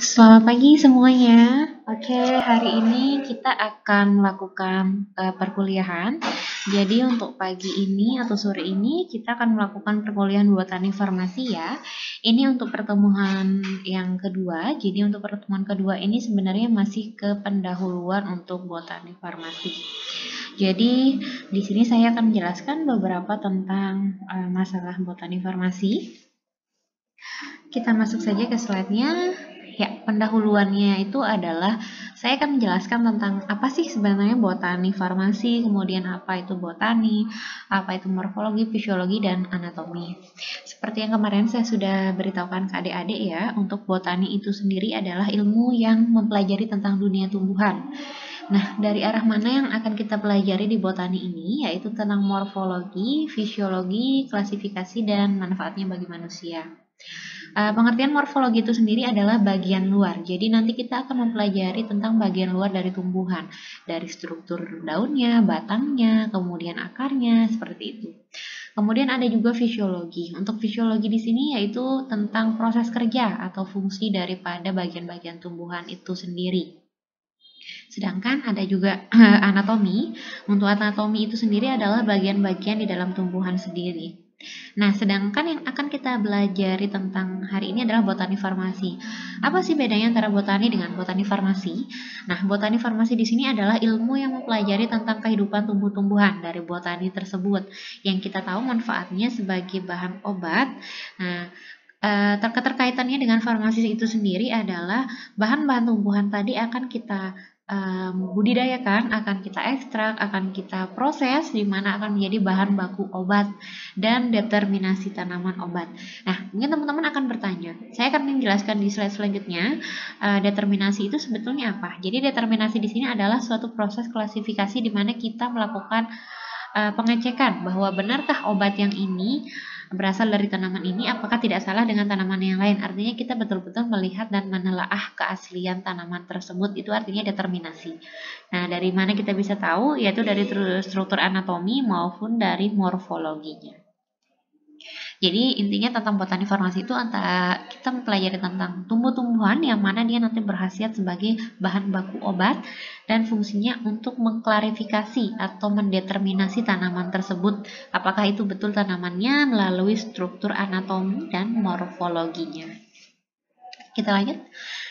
Selamat pagi semuanya. Oke, hari ini kita akan melakukan perkuliahan. Jadi untuk pagi ini atau sore ini kita akan melakukan perkuliahan botani farmasi ya. Ini untuk pertemuan yang kedua. Jadi untuk pertemuan kedua ini sebenarnya masih ke pendahuluan untuk botani farmasi. Jadi di sini saya akan menjelaskan beberapa tentang masalah botani farmasi. Kita masuk saja ke slide-nya. Ya, pendahuluannya itu adalah saya akan menjelaskan tentang apa sih sebenarnya botani farmasi, kemudian apa itu botani, apa itu morfologi, fisiologi, dan anatomi. Seperti yang kemarin saya sudah beritahukan ke adik-adik ya, untuk botani itu sendiri adalah ilmu yang mempelajari tentang dunia tumbuhan. Nah, dari arah mana yang akan kita pelajari di botani ini, yaitu tentang morfologi, fisiologi, klasifikasi, dan manfaatnya bagi manusia. Pengertian morfologi itu sendiri adalah bagian luar. Jadi nanti kita akan mempelajari tentang bagian luar dari tumbuhan, dari struktur daunnya, batangnya, kemudian akarnya, seperti itu. Kemudian ada juga fisiologi. Untuk fisiologi di sini yaitu tentang proses kerja atau fungsi daripada bagian-bagian tumbuhan itu sendiri. Sedangkan ada juga anatomi. Untuk anatomi itu sendiri adalah bagian-bagian di dalam tumbuhan sendiri. Nah, sedangkan yang akan kita pelajari tentang hari ini adalah botani farmasi. Apa sih bedanya antara botani dengan botani farmasi? Nah, botani farmasi di sini adalah ilmu yang mempelajari tentang kehidupan tumbuh-tumbuhan dari botani tersebut, yang kita tahu manfaatnya sebagai bahan obat. Nah, keterkaitannya dengan farmasi itu sendiri adalah bahan-bahan tumbuhan tadi akan kita budidayakan, akan kita ekstrak, akan kita proses, di mana akan menjadi bahan baku obat dan determinasi tanaman obat. Nah, mungkin teman-teman akan bertanya, saya akan menjelaskan di slide selanjutnya, determinasi itu sebetulnya apa? Jadi determinasi di sini adalah suatu proses klasifikasi di mana kita melakukan pengecekan bahwa benarkah obat yang ini berasal dari tanaman ini, apakah tidak salah dengan tanaman yang lain. Artinya kita betul-betul melihat dan menelaah keaslian tanaman tersebut, itu artinya determinasi. Nah, dari mana kita bisa tahu? Yaitu dari struktur anatomi maupun dari morfologinya. Jadi intinya tentang botani farmasi itu antara kita mempelajari tentang tumbuh-tumbuhan yang mana dia nanti berkhasiat sebagai bahan baku obat dan fungsinya untuk mengklarifikasi atau mendeterminasi tanaman tersebut, apakah itu betul tanamannya melalui struktur anatomi dan morfologinya. Kita lanjut.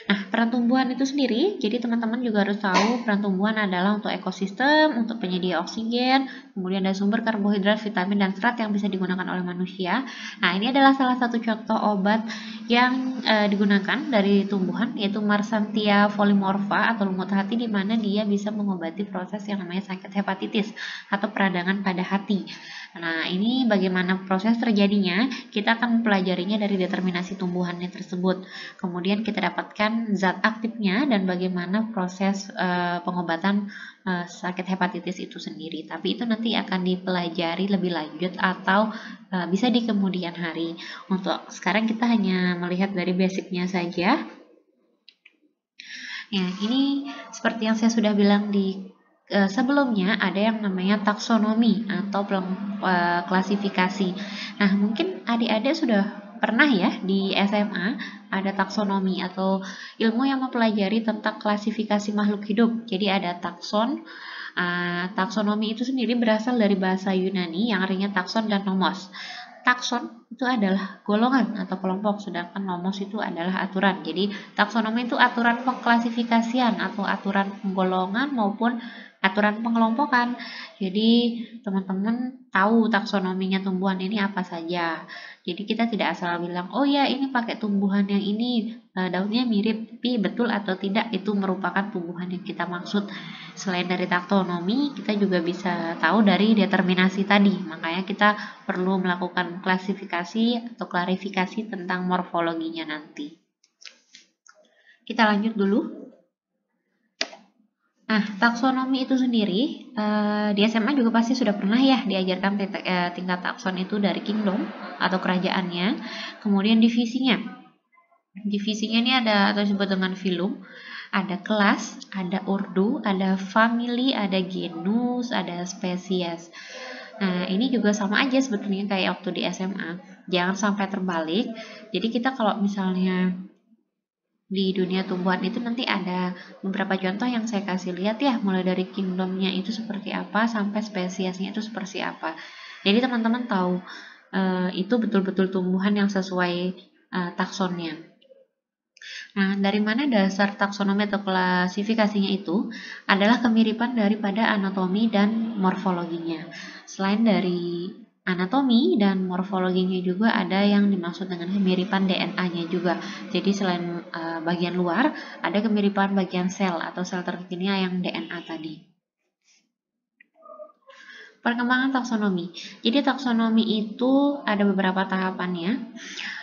Nah, peran tumbuhan itu sendiri, jadi teman-teman juga harus tahu peran tumbuhan adalah untuk ekosistem, untuk penyedia oksigen, kemudian ada sumber karbohidrat, vitamin, dan serat yang bisa digunakan oleh manusia. Nah, ini adalah salah satu contoh obat yang digunakan dari tumbuhan, yaitu Marsantia polymorpha atau lumut hati, di mana dia bisa mengobati proses yang namanya sakit hepatitis atau peradangan pada hati. Nah, ini bagaimana proses terjadinya, kita akan mempelajarinya dari determinasi tumbuhannya tersebut. Kemudian kita dapatkan zat aktifnya dan bagaimana proses pengobatan sakit hepatitis itu sendiri. Tapi itu nanti akan dipelajari lebih lanjut atau bisa di kemudian hari. Untuk sekarang kita hanya melihat dari basicnya saja. Ya, ini seperti yang saya sudah bilang di sebelumnya, ada yang namanya taksonomi atau klasifikasi. Nah, mungkin adik-adik sudah pernah ya di SMA ada taksonomi atau ilmu yang mempelajari tentang klasifikasi makhluk hidup. Jadi ada takson. Taksonomi itu sendiri berasal dari bahasa Yunani yang artinya takson dan nomos. Takson itu adalah golongan atau kelompok, sedangkan nomos itu adalah aturan. Jadi taksonomi itu aturan pengklasifikasian atau aturan penggolongan maupun aturan pengelompokan. Jadi teman-teman tahu taksonominya tumbuhan ini apa saja. Jadi kita tidak asal bilang, oh ya ini pakai tumbuhan yang ini, daunnya mirip, tapi betul atau tidak itu merupakan tumbuhan yang kita maksud. Selain dari taksonomi, kita juga bisa tahu dari determinasi tadi. Makanya kita perlu melakukan klasifikasi atau klarifikasi tentang morfologinya nanti. Kita lanjut dulu. Nah, taksonomi itu sendiri, di SMA juga pasti sudah pernah ya diajarkan tingkat takson itu dari kingdom atau kerajaannya. Kemudian divisinya. Divisinya ini ada atau disebut dengan filum, ada kelas, ada ordo, ada family, ada genus, ada spesies. Nah, ini juga sama aja sebetulnya kayak waktu di SMA. Jangan sampai terbalik. Jadi kita kalau misalnya di dunia tumbuhan itu nanti ada beberapa contoh yang saya kasih lihat ya, mulai dari kingdomnya itu seperti apa sampai spesiesnya itu seperti apa. Jadi teman-teman tahu itu betul-betul tumbuhan yang sesuai taksonnya. Nah, dari mana dasar taksonomi atau klasifikasinya itu adalah kemiripan daripada anatomi dan morfologinya. Selain dari anatomi dan morfologinya juga ada yang dimaksud dengan kemiripan DNA-nya juga. Jadi selain bagian luar, ada kemiripan bagian sel atau sel terkecilnya yang DNA tadi. Perkembangan taksonomi. Jadi taksonomi itu ada beberapa tahapannya.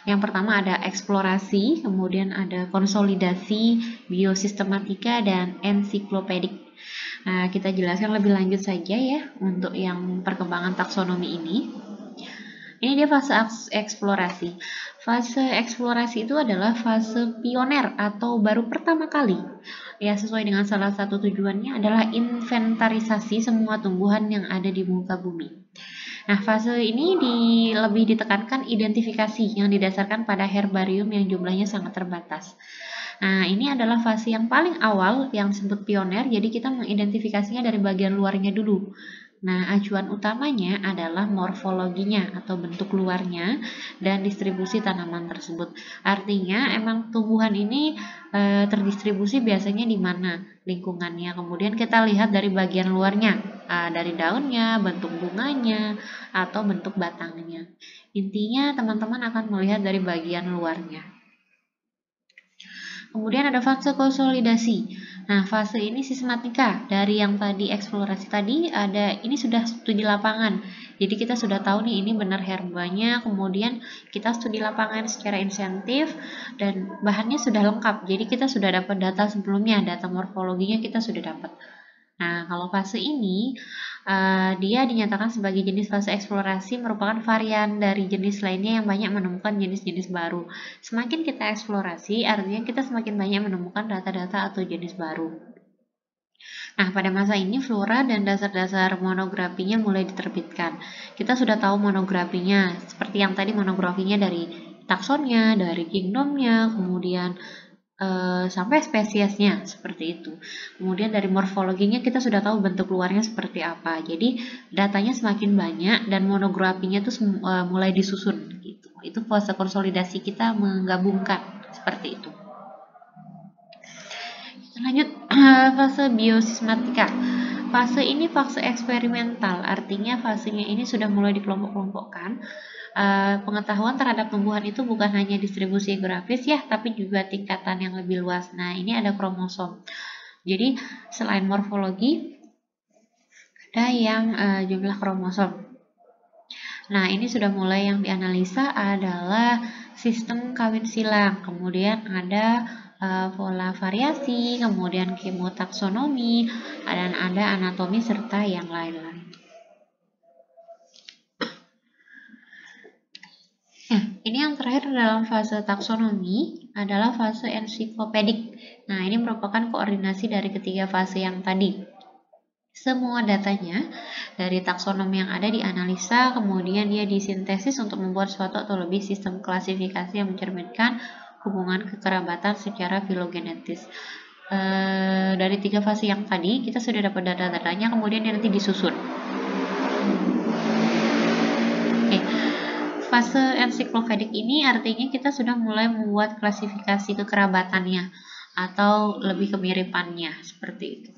Yang pertama ada eksplorasi, kemudian ada konsolidasi, biosistematika, dan ensiklopedik. Nah, kita jelaskan lebih lanjut saja ya untuk yang perkembangan taksonomi ini. Ini dia fase eksplorasi. Fase eksplorasi itu adalah fase pioner atau baru pertama kali. Ya, sesuai dengan salah satu tujuannya adalah inventarisasi semua tumbuhan yang ada di muka bumi. Nah, fase ini lebih ditekankan identifikasi yang didasarkan pada herbarium yang jumlahnya sangat terbatas. Nah, ini adalah fase yang paling awal yang disebut pioner, jadi kita mengidentifikasinya dari bagian luarnya dulu. Nah, acuan utamanya adalah morfologinya atau bentuk luarnya dan distribusi tanaman tersebut. Artinya, emang tumbuhan ini terdistribusi biasanya di mana lingkungannya. Kemudian kita lihat dari bagian luarnya, dari daunnya, bentuk bunganya, atau bentuk batangnya. Intinya, teman-teman akan melihat dari bagian luarnya. Kemudian ada fase konsolidasi. Nah, fase ini sistematika. Dari yang tadi eksplorasi tadi, ini sudah studi lapangan. Jadi kita sudah tahu nih ini benar herbanya, kemudian kita studi lapangan secara insentif dan bahannya sudah lengkap. Jadi kita sudah dapat data sebelumnya, data morfologinya kita sudah dapat. Nah, kalau fase ini dia dinyatakan sebagai jenis fase eksplorasi merupakan varian dari jenis lainnya yang banyak menemukan jenis-jenis baru. Semakin kita eksplorasi, artinya kita semakin banyak menemukan data-data atau jenis baru. Nah, pada masa ini flora dan dasar-dasar monografinya mulai diterbitkan. Kita sudah tahu monografinya, seperti yang tadi monografinya dari taksonnya, dari kingdomnya, kemudian sampai spesiesnya seperti itu. Kemudian dari morfologinya kita sudah tahu bentuk luarnya seperti apa. Jadi datanya semakin banyak dan monografinya tuh mulai disusun gitu. Itu fase konsolidasi kita menggabungkan seperti itu. Lanjut fase biosistematika. Fase ini fase eksperimental, artinya fasenya ini sudah mulai dikelompok-kelompokkan. Pengetahuan terhadap tumbuhan itu bukan hanya distribusi geografis ya, tapi juga tingkatan yang lebih luas. Nah, ini ada kromosom. Jadi, selain morfologi, ada yang jumlah kromosom. Nah, ini sudah mulai yang dianalisa adalah sistem kawin silang. Kemudian ada pola variasi, kemudian kemotaksonomi, dan ada anatomi serta yang lain-lain. Nah, ini yang terakhir dalam fase taksonomi adalah fase ensiklopedik. Nah, ini merupakan koordinasi dari ketiga fase yang tadi. Semua datanya dari taksonomi yang ada dianalisa, kemudian dia disintesis untuk membuat suatu atau lebih sistem klasifikasi yang mencerminkan hubungan kekerabatan secara filogenetis. Dari tiga fase yang tadi, kita sudah dapat data-datanya, kemudian nanti disusun. Fase ensiklopedik ini artinya kita sudah mulai membuat klasifikasi kekerabatannya atau lebih kemiripannya seperti itu.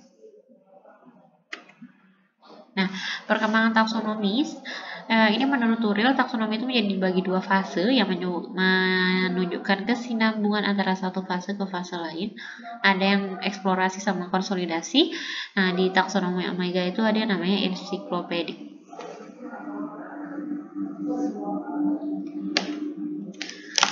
Nah, perkembangan taksonomis ini menurut Turil taksonomi itu menjadi dibagi dua fase yang menunjukkan kesinambungan antara satu fase ke fase lain. Ada yang eksplorasi sama konsolidasi. Nah, di taksonomi Omega itu ada yang namanya ensiklopedik.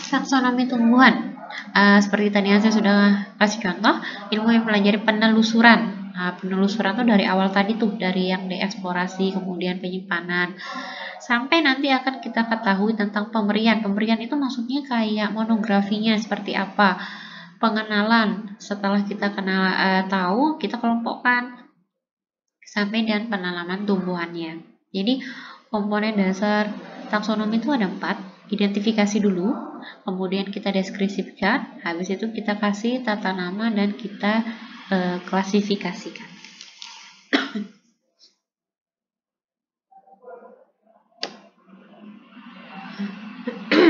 Taksonomi tumbuhan. Seperti tadi yang saya sudah kasih contoh, ilmu yang mempelajari penelusuran. Penelusuran itu dari awal tadi tuh, dari yang dieksplorasi, kemudian penyimpanan, sampai nanti akan kita ketahui tentang pemberian. Pemberian itu maksudnya kayak monografinya seperti apa, pengenalan. Setelah kita tahu, kita kelompokkan sampai dan penanaman tumbuhannya. Jadi komponen dasar taksonomi itu ada 4. identifikasi dulu, kemudian kita deskripsikan, habis itu kita kasih tata nama dan kita klasifikasikan.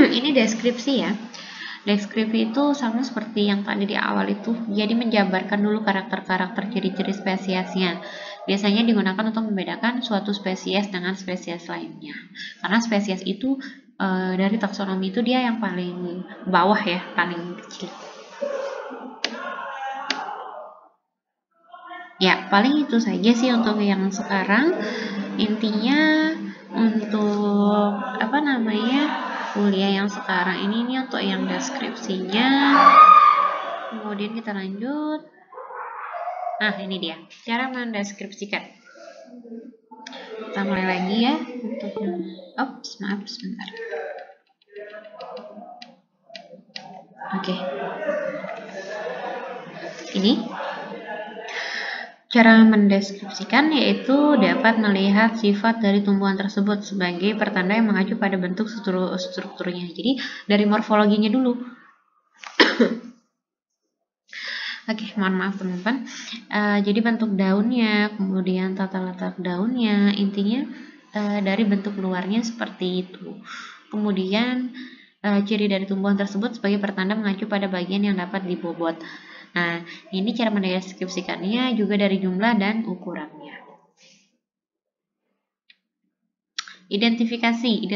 Ini deskripsi ya. Deskripsi itu sama seperti yang tadi di awal itu, jadi menjabarkan dulu karakter-karakter ciri-ciri spesiesnya. Biasanya digunakan untuk membedakan suatu spesies dengan spesies lainnya. Karena spesies itu dari taksonomi itu dia yang paling bawah ya, paling kecil. Ya, paling itu saja sih untuk yang sekarang. Intinya untuk kuliah yang sekarang ini untuk yang deskripsinya. Kemudian kita lanjut. Nah, ini dia cara mendeskripsikan. Kita mulai lagi ya untuk maaf sebentar. Oke. Ini cara mendeskripsikan yaitu dapat melihat sifat dari tumbuhan tersebut sebagai pertanda yang mengacu pada bentuk strukturnya. Jadi dari morfologinya dulu. Oke, mohon maaf teman-teman. Jadi bentuk daunnya, kemudian tata letak daunnya, intinya dari bentuk luarnya seperti itu. Kemudian ciri dari tumbuhan tersebut sebagai pertanda mengacu pada bagian yang dapat dibobot. Nah, ini cara mendeskripsikannya juga dari jumlah dan ukurannya. Identifikasi itu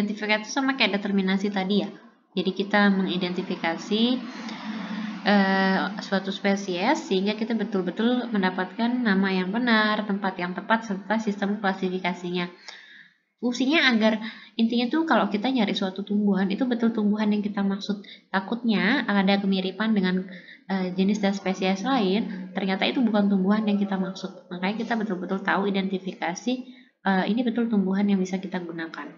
sama kayak determinasi tadi ya. Jadi kita mengidentifikasi suatu spesies sehingga kita betul-betul mendapatkan nama yang benar, tempat yang tepat, serta sistem klasifikasinya. Fungsinya agar intinya tuh kalau kita nyari suatu tumbuhan itu betul tumbuhan yang kita maksud. Takutnya ada kemiripan dengan jenis dan spesies lain, ternyata itu bukan tumbuhan yang kita maksud. Makanya kita betul-betul tahu identifikasi ini betul tumbuhan yang bisa kita gunakan.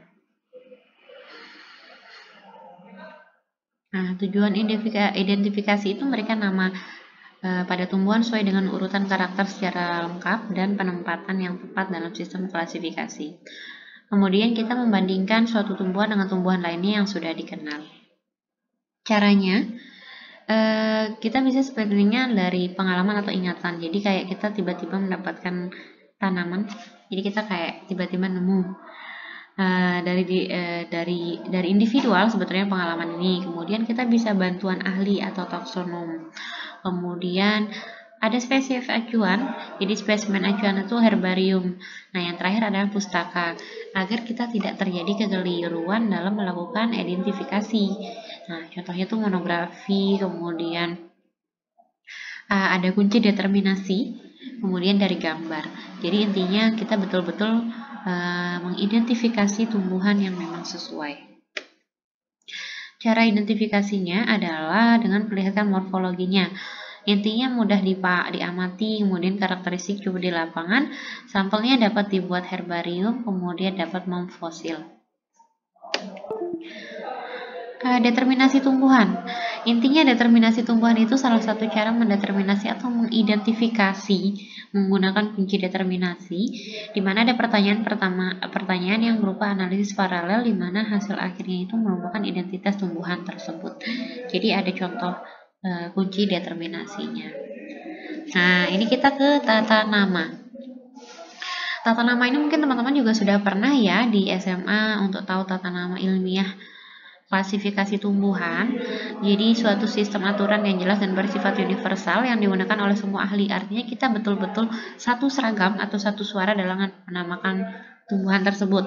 Nah, tujuan identifikasi itu memberikan nama pada tumbuhan sesuai dengan urutan karakter secara lengkap dan penempatan yang tepat dalam sistem klasifikasi. Kemudian kita membandingkan suatu tumbuhan dengan tumbuhan lainnya yang sudah dikenal. Caranya, kita bisa sebenarnya dari pengalaman atau ingatan. Jadi kayak kita tiba-tiba mendapatkan tanaman, jadi kita kayak tiba-tiba nemu dari individual sebetulnya pengalaman ini. Kemudian kita bisa bantuan ahli atau taksonom. Kemudian ada spesies acuan, jadi spesimen acuan itu herbarium. Nah, yang terakhir adalah pustaka, agar kita tidak terjadi kekeliruan dalam melakukan identifikasi. Nah, contohnya itu monografi, kemudian ada kunci determinasi, kemudian dari gambar. Jadi intinya kita betul-betul mengidentifikasi tumbuhan yang memang sesuai. Cara identifikasinya adalah dengan perlihatkan morfologinya. Intinya mudah diamati, kemudian karakteristik coba di lapangan, sampelnya dapat dibuat herbarium, kemudian dapat memfosil. Determinasi tumbuhan. Intinya determinasi tumbuhan itu salah satu cara mendeterminasi atau mengidentifikasi menggunakan kunci determinasi, di mana ada pertanyaan yang berupa analisis paralel, di mana hasil akhirnya itu merupakan identitas tumbuhan tersebut. Jadi ada contoh kunci determinasinya. Nah, ini kita ke tata nama. Tata nama ini mungkin teman-teman juga sudah pernah ya di SMA untuk tahu tata nama ilmiah klasifikasi tumbuhan. Jadi suatu sistem aturan yang jelas dan bersifat universal yang digunakan oleh semua ahli. Artinya kita betul-betul satu seragam atau satu suara dalam menamakan tumbuhan tersebut.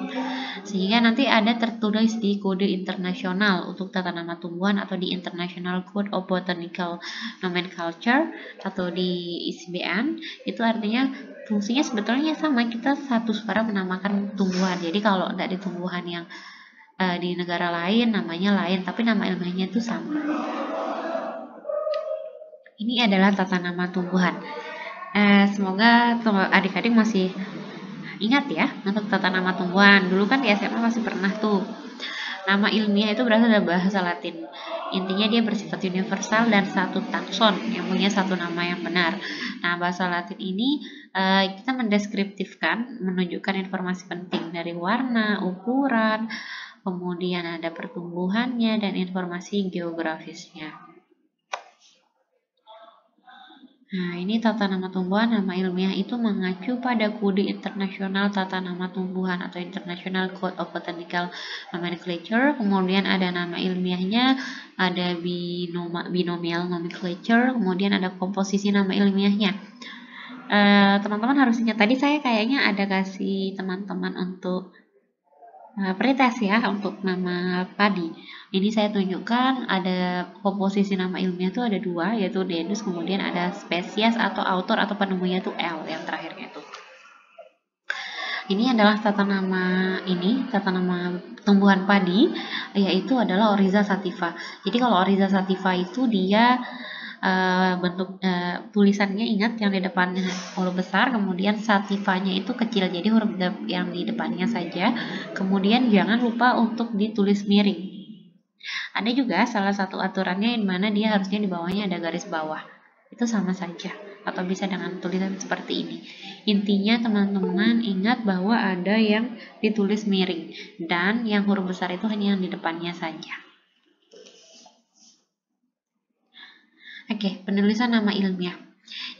Sehingga nanti ada tertulis di kode internasional untuk tata nama tumbuhan atau di International Code of Botanical Nomenclature atau di ICBN. Itu artinya fungsinya sebetulnya sama, kita satu suara menamakan tumbuhan. Jadi kalau tidak di tumbuhan yang di negara lain namanya lain, tapi nama ilmiahnya itu sama. Ini adalah tata nama tumbuhan. Semoga adik-adik masih ingat ya untuk tata nama tumbuhan. Dulu kan di SMA masih pernah tuh. Nama ilmiah itu berasal dari bahasa Latin. Intinya dia bersifat universal dan satu takson yang punya satu nama yang benar. Nah, bahasa Latin ini kita mendeskriptifkan, menunjukkan informasi penting dari warna, ukuran, kemudian ada pertumbuhannya, dan informasi geografisnya. Nah, ini tata nama tumbuhan. Nama ilmiah itu mengacu pada kode internasional tata nama tumbuhan atau International Code of Botanical Nomenclature. Kemudian ada nama ilmiahnya, ada binomial nomenclature, kemudian ada komposisi nama ilmiahnya. Teman-teman harus ingat, tadi saya kayaknya ada kasih teman-teman untuk pretest ya untuk nama padi. Ini saya tunjukkan ada komposisi nama ilmiah itu ada dua, yaitu genus, kemudian ada spesies atau author atau penemunya itu L yang terakhirnya itu. Ini adalah tata nama tumbuhan padi, yaitu adalah Oryza sativa. Jadi kalau Oryza sativa itu dia bentuk tulisannya, ingat yang di depannya huruf besar, kemudian sativanya itu kecil, jadi huruf yang di depannya saja, kemudian jangan lupa untuk ditulis miring. Ada juga salah satu aturannya di mana dia harusnya di bawahnya ada garis bawah, itu sama saja, atau bisa dengan tulisan seperti ini. Intinya teman-teman ingat bahwa ada yang ditulis miring dan yang huruf besar itu hanya yang di depannya saja. Oke, penulisan nama ilmiah.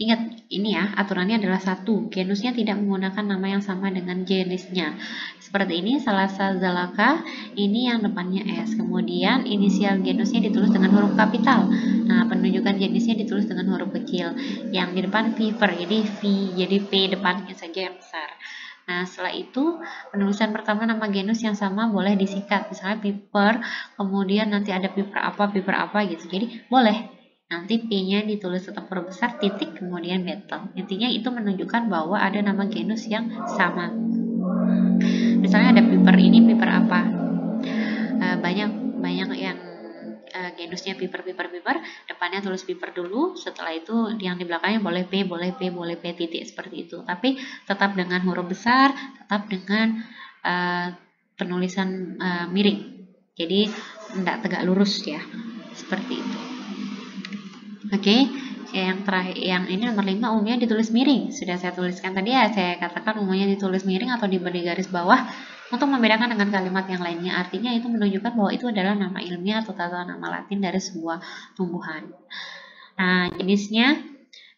Ingat, ini ya, aturannya adalah 1. Genusnya tidak menggunakan nama yang sama dengan jenisnya. Seperti ini, Salasa zalaka, ini yang depannya S. Kemudian, inisial genusnya ditulis dengan huruf kapital. Nah, penunjukan jenisnya ditulis dengan huruf kecil. Yang di depan Viper, jadi V, jadi P depannya saja yang besar. Nah, setelah itu, penulisan pertama nama genus yang sama boleh disingkat. Misalnya Piper, kemudian nanti ada Piper apa gitu. Jadi, boleh. Nanti P-nya ditulis tetap huruf besar, titik, kemudian betel. Intinya itu menunjukkan bahwa ada nama genus yang sama. Misalnya ada Piper, ini Piper apa? Banyak yang genusnya Piper, depannya tulis Piper dulu, setelah itu yang di belakangnya boleh P, titik, seperti itu. Tapi tetap dengan huruf besar, tetap dengan penulisan miring. Jadi tidak tegak lurus ya, seperti itu. Oke, yang terakhir, yang ini nomor 5 umumnya ditulis miring. Sudah saya tuliskan tadi ya, saya katakan umumnya ditulis miring atau diberi garis bawah untuk membedakan dengan kalimat yang lainnya. Artinya itu menunjukkan bahwa itu adalah nama ilmiah atau tata nama Latin dari sebuah tumbuhan. Nah, jenisnya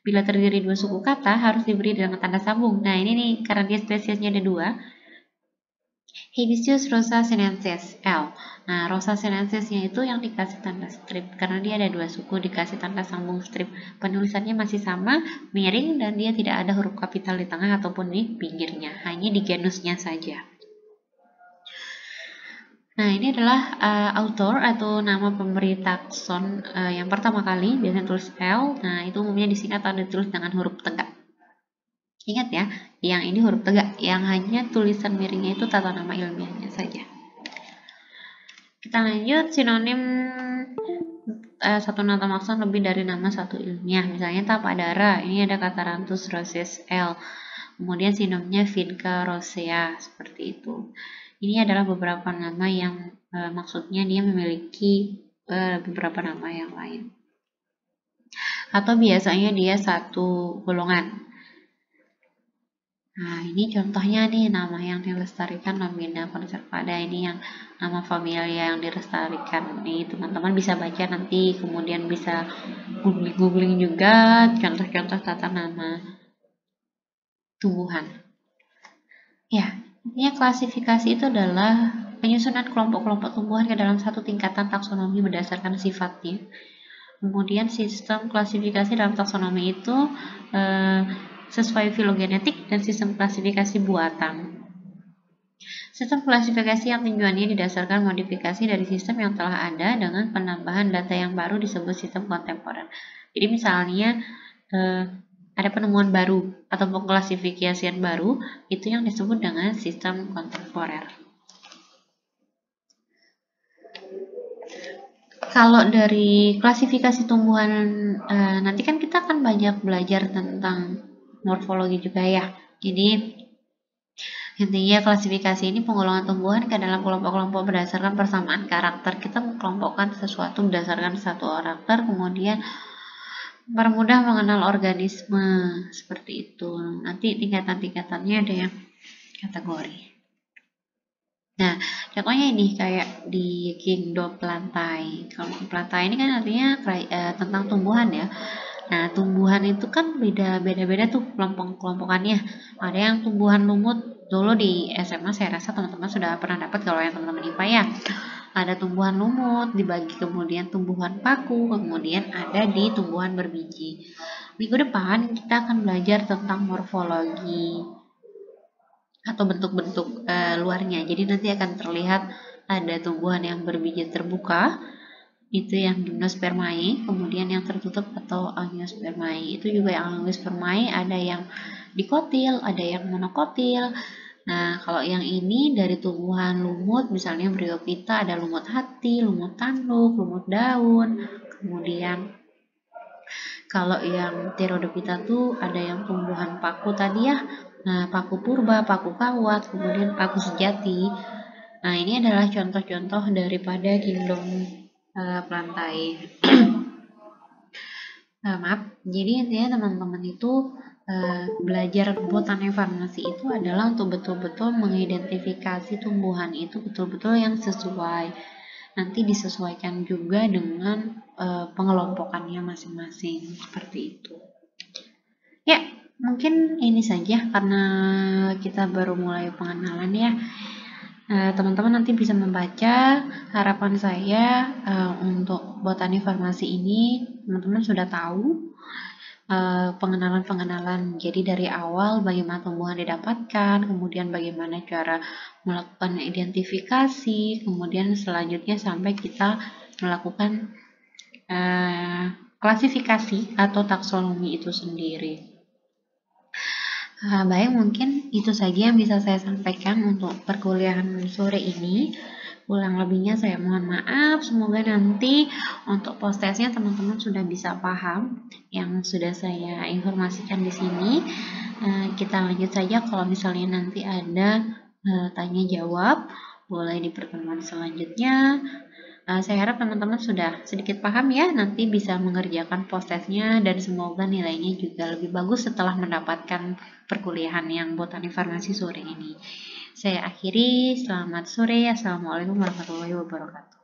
bila terdiri dua suku kata harus diberi dengan tanda sambung. Nah, ini nih karena dia spesiesnya ada dua. Hibiscus rosa sinensis L. Nah, rosa sinensisnya itu yang dikasih tanda strip karena dia ada dua suku, dikasih tanda sambung strip. Penulisannya masih sama, miring, dan dia tidak ada huruf kapital di tengah ataupun di pinggirnya, hanya di genusnya saja. Nah, ini adalah author atau nama pemberi takson yang pertama kali, biasanya tulis L. Nah, itu umumnya disingkat atau ditulis dengan huruf tegak. Ingat ya, yang ini huruf tegak, yang hanya tulisan miringnya itu tata nama ilmiahnya saja. Kita lanjut, sinonim satu nama makson lebih dari nama satu ilmiah. Misalnya Tapadara, ini ada Catharanthus roseus L. Kemudian sinonimnya Vinca rosea, seperti itu. Ini adalah beberapa nama yang maksudnya dia memiliki beberapa nama yang lain. Atau biasanya dia satu golongan. Nah, ini contohnya nih nama yang dilestarikan Lambina conservata, ini yang nama familia yang dilestarikan. Nih, teman-teman bisa baca nanti, kemudian bisa googling juga contoh-contoh tata nama tumbuhan. Ya, intinya klasifikasi itu adalah penyusunan kelompok-kelompok tumbuhan ke dalam satu tingkatan taksonomi berdasarkan sifatnya. Kemudian sistem klasifikasi dalam taksonomi itu sesuai filogenetik dan sistem klasifikasi buatan. Sistem klasifikasi yang tujuannya didasarkan modifikasi dari sistem yang telah ada dengan penambahan data yang baru disebut sistem kontemporer. Jadi misalnya ada penemuan baru atau pengklasifikasian baru, itu yang disebut dengan sistem kontemporer. Kalau dari klasifikasi tumbuhan, nanti kan kita akan banyak belajar tentang morfologi juga ya. Jadi intinya klasifikasi ini penggolongan tumbuhan ke dalam kelompok-kelompok berdasarkan persamaan karakter. Kita mengkelompokkan sesuatu berdasarkan satu karakter, kemudian mempermudah mengenal organisme, seperti itu. Nanti tingkatan-tingkatannya ada yang kategori. Nah, contohnya ini kayak di kingdom pelantai. Kalau pelantai ini kan artinya tentang tumbuhan ya. Nah, tumbuhan itu kan beda-beda tuh kelompok-kelompokannya. Ada yang tumbuhan lumut, dulu di SMA saya rasa teman-teman sudah pernah dapat kalau yang teman-teman IPA ya. Ada tumbuhan lumut, dibagi kemudian tumbuhan paku, kemudian ada di tumbuhan berbiji. Minggu depan kita akan belajar tentang morfologi atau bentuk-bentuk luarnya. Jadi nanti akan terlihat ada tumbuhan yang berbiji terbuka, itu yang gimnospermae, kemudian yang tertutup atau angiospermae. Itu juga yang angiospermae ada yang dikotil, ada yang monokotil. Nah, kalau yang ini dari tumbuhan lumut, misalnya Bryophyta, ada lumut hati, lumut tanduk, lumut daun. Kemudian kalau yang Pteridophyta tuh ada yang tumbuhan paku tadi ya. Nah, paku purba, paku kawat, kemudian paku sejati. Nah, ini adalah contoh-contoh daripada kingdom pelantai. Maaf, jadi intinya teman-teman itu belajar botani farmasi itu adalah untuk betul-betul mengidentifikasi tumbuhan itu betul-betul yang sesuai. Nanti disesuaikan juga dengan pengelompokannya masing-masing, seperti itu. Ya, mungkin ini saja karena kita baru mulai pengenalan ya. Teman-teman nanti bisa membaca. Harapan saya untuk botani farmasi ini teman-teman sudah tahu pengenalan-pengenalan. Jadi dari awal bagaimana tumbuhan didapatkan, kemudian bagaimana cara melakukan identifikasi, kemudian selanjutnya sampai kita melakukan klasifikasi atau taksonomi itu sendiri. Baik, mungkin itu saja yang bisa saya sampaikan untuk perkuliahan sore ini. Kurang lebihnya saya mohon maaf. Semoga nanti untuk post-testnya teman-teman sudah bisa paham yang sudah saya informasikan di sini. Kita lanjut saja kalau misalnya nanti ada tanya jawab, boleh di pertemuan selanjutnya. Saya harap teman-teman sudah sedikit paham ya, nanti bisa mengerjakan post-testnya dan semoga nilainya juga lebih bagus setelah mendapatkan perkuliahan yang botani farmasi sore ini. Saya akhiri, selamat sore, assalamualaikum warahmatullahi wabarakatuh.